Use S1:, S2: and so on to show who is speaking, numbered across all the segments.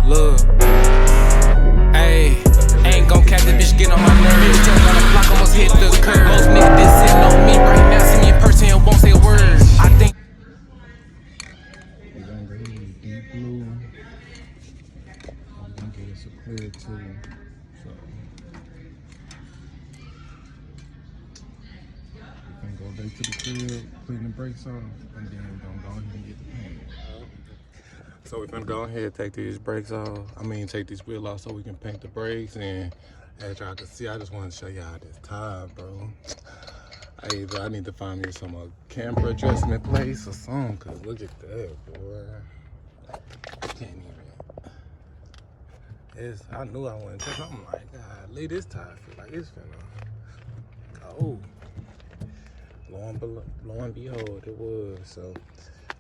S1: Look, ayy, ain't gon' catch the bitch, get on my nerves. Just on the block, almost hit the curb. Most niggas been sitting on me right now. See me in person and won't say a word. I think
S2: we're gonna go ahead and deep blue. We're gonna get us a clear too. So we're gonna go back to the crib, clean the brakes off, and then we're gonna go ahead and get the paint. So we're gonna go ahead and take these brakes off. Take these wheels off so we can paint the brakes. And as y'all can see, I just want to show y'all this tire, bro. I need to find me some camber adjustment place or something, cause look at that, boy. I can't even. I knew I wasn't touching. I'm like, God, leave this tire feel like it's finna go. Lo and behold, it was. So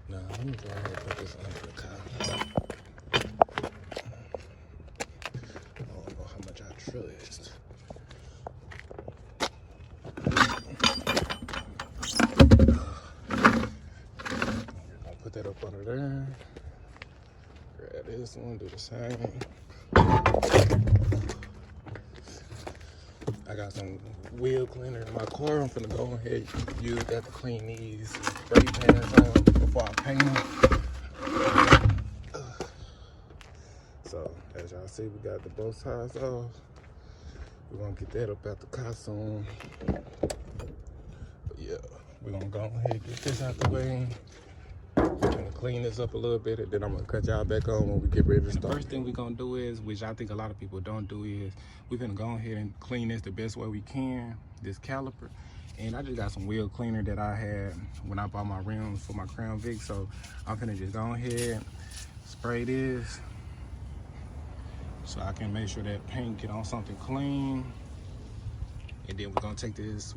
S2: now let me go ahead and put this under the car. I don't know how much I trust. I'll put that up under there. Grab this one, do the same. I got some wheel cleaner in my car. I'm finna go ahead and use that to clean these brake pads off before I paint them. So as y'all see, we got the both sides off. We're gonna get that up out the car soon. But yeah, we're gonna go ahead and get this out the way. We're gonna clean this up a little bit, and then I'm gonna cut y'all back on when we get ready to start. The first thing we're gonna do is, which I think a lot of people don't do, is we're gonna go ahead and clean this the best way we can, this caliper. And I just got some wheel cleaner that I had when I bought my rims for my Crown Vic. So I'm gonna just go ahead and spray this so I can make sure that paint get on something clean. And then we're gonna take this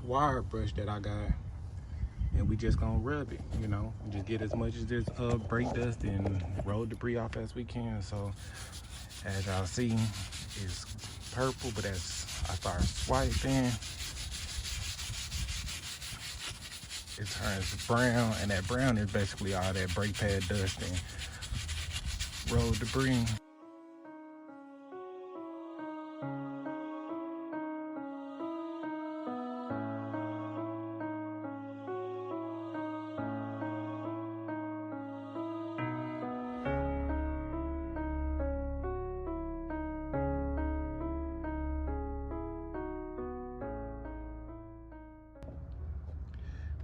S2: wire brush that I got, and we just gonna rub it, just get as much of this brake dust and road debris off as we can. So as y'all see, it's purple, but as I start swiping, it turns brown, and that brown is basically all that brake pad dust and road debris.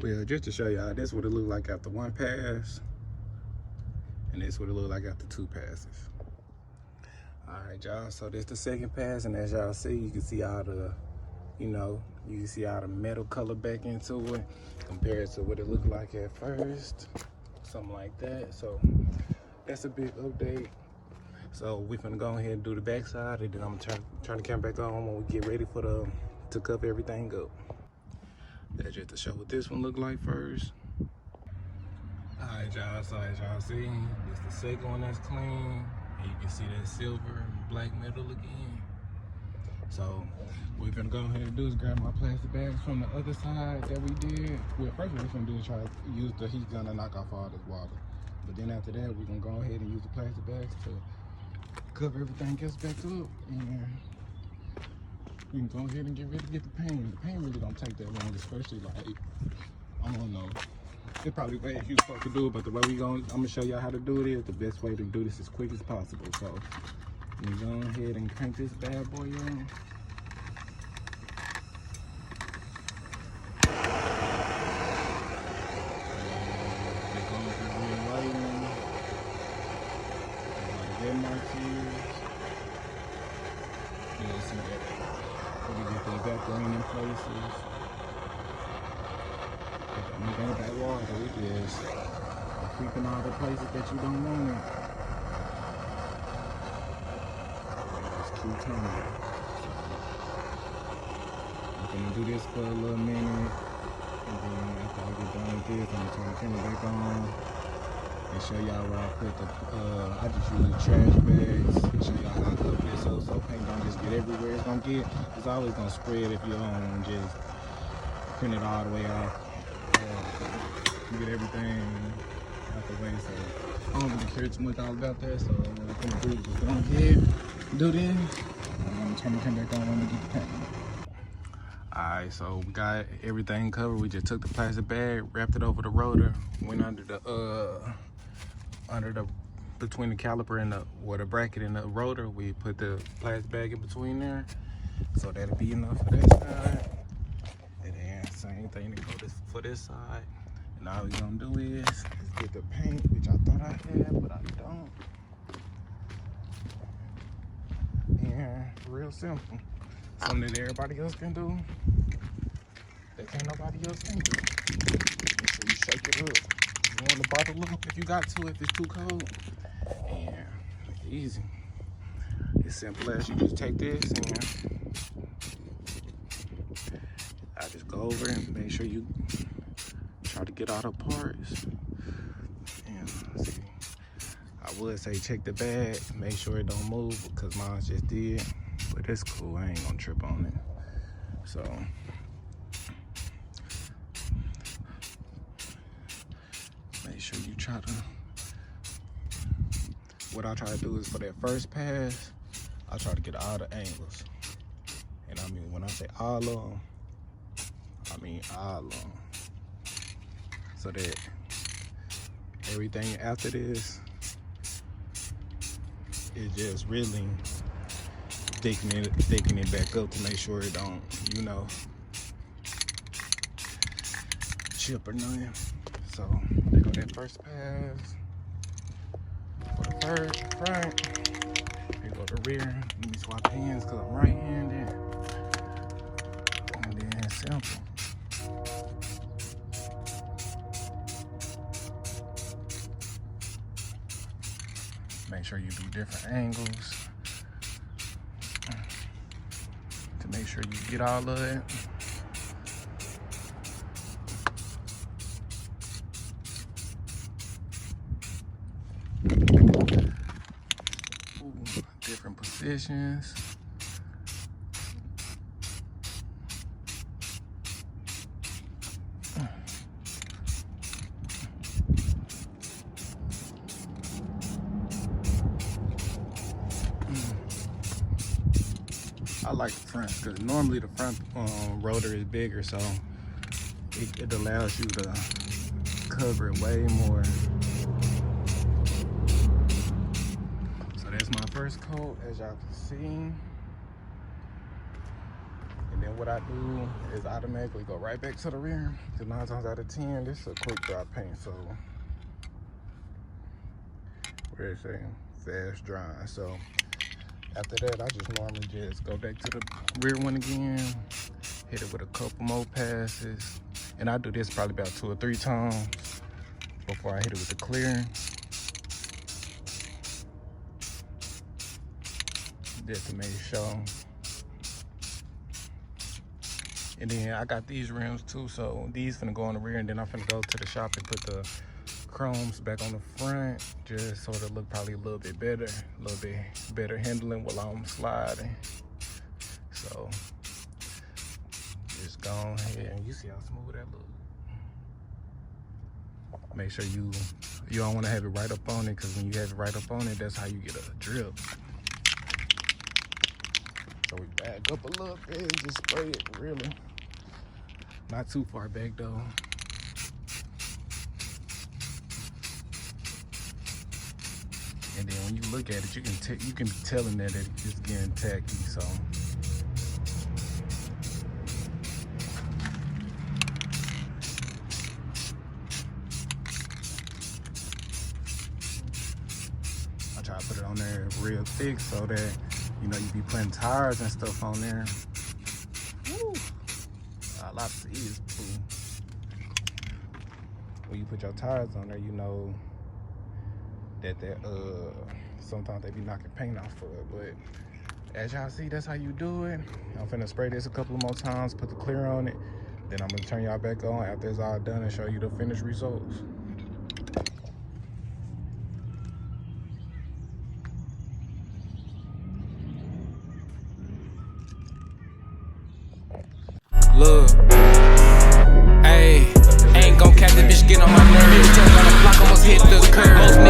S2: Well, just to show y'all, this is what it looked like after one pass, and this is what it looked like after two passes. All right, y'all, so this is the second pass, and as y'all see, you can see all the, you can see all the metal color back into it compared to what it looked like at first, something like that. So that's a big update. So we're gonna go ahead and do the back side, and then I'm gonna turn the camera back on when we get ready to cover everything up. That's just to show what this one look like first. Alright, y'all, so as y'all see, this is the second one that's clean. And you can see that silver and black metal again. So what we're gonna go ahead and do is grab my plastic bags from the other side that we did. Well, first what we're gonna do is try to use the heat gun to knock off all this water. But then after that, we're gonna go ahead and use the plastic bags to cover everything else back up. And we can go ahead and get ready to get the paint. The paint really don't take that long, especially like, I don't know. It's probably way you're supposed to do it, but the way I'm gonna show y'all how to do it is the best way to do this as quick as possible. So we go ahead and crank this bad boy on. Evaporating places. When you got that water, it is creeping all the places that you don't want it. Just keep turning. I'm gonna do this for a little minute, and then after I get done with this, I'm gonna turn the camera back on and show y'all where I put the, I just use the trash bags and show y'all how I cover this so paint don't just get everywhere it's always gonna spread if you don't just print it all the way off. Get everything out the way, so I don't really care too much all about that, so what I'm gonna do is do this. I'm gonna turn the camera back on when we get the paint. Alright, so we got everything covered. We just took the plastic bag, wrapped it over the rotor, went under the between the caliper and the bracket and the rotor. We put the plastic bag in between there, so that'll be enough for that side. And then same thing to go for this side. And all we're gonna do is get the paint, which I thought I had, but I don't. Yeah, real simple. Something that everybody else can do, that can't nobody else can do. Make sure you shake it up. You want to bottle up if you got to, if it's too cold. And easy. It's simple as you just take this and I just go over and make sure you try to get all the parts. And let's see. I would say check the bag, make sure it don't move because mine just did. But it's cool, I ain't gonna trip on it. So make sure you try to, what I try to do is for that first pass, I try to get all the angles. And I mean, when I say all of them, I mean all of them. So that everything after this is just really thickening it back up to make sure it don't, you know, chip or nothing. So there go that first pass for the front. Here go the rear. Let me swap hands because I'm right-handed. And then simple. Make sure you do different angles to make sure you get all of it. Ooh, different positions. I like the front because normally the front rotor is bigger, so it allows you to cover it way more. So that's my first coat, as y'all can see. And then what I do is automatically go right back to the rear, because 9 times out of 10, this is a quick dry paint, so where it's saying fast drying. So after that, I just normally just go back to the rear one again, hit it with a couple more passes. And I do this probably about 2 or 3 times before I hit it with the clear. Just to make sure. And then I got these rims too, so these finna go on the rear, and then I'm finna go to the shop and put the chromes back on the front, just so it'll look probably a little bit better handling while I'm sliding. So just go ahead and you see how smooth that look. Make sure you don't want to have it right up on it, because when you have it right up on it, that's how you get a drip. So we back up a little bit and just spray it, really. Not too far back though. And then when you look at it, you can be telling that it's getting tacky. So I try to put it on there real thick so that, you know, you be putting tires and stuff on there. Woo. A lot of see is cool. When you put your tires on there, you know that sometimes they be knocking paint off of it. But as y'all see, that's how you do it. I'm finna spray this a couple more times, put the clear on it, then I'm gonna turn y'all back on after it's all done and show you the finished results.
S1: Look, ayy, ain't gon' catch the bitch, get on my nerves. Just got a block, almost hit the curb.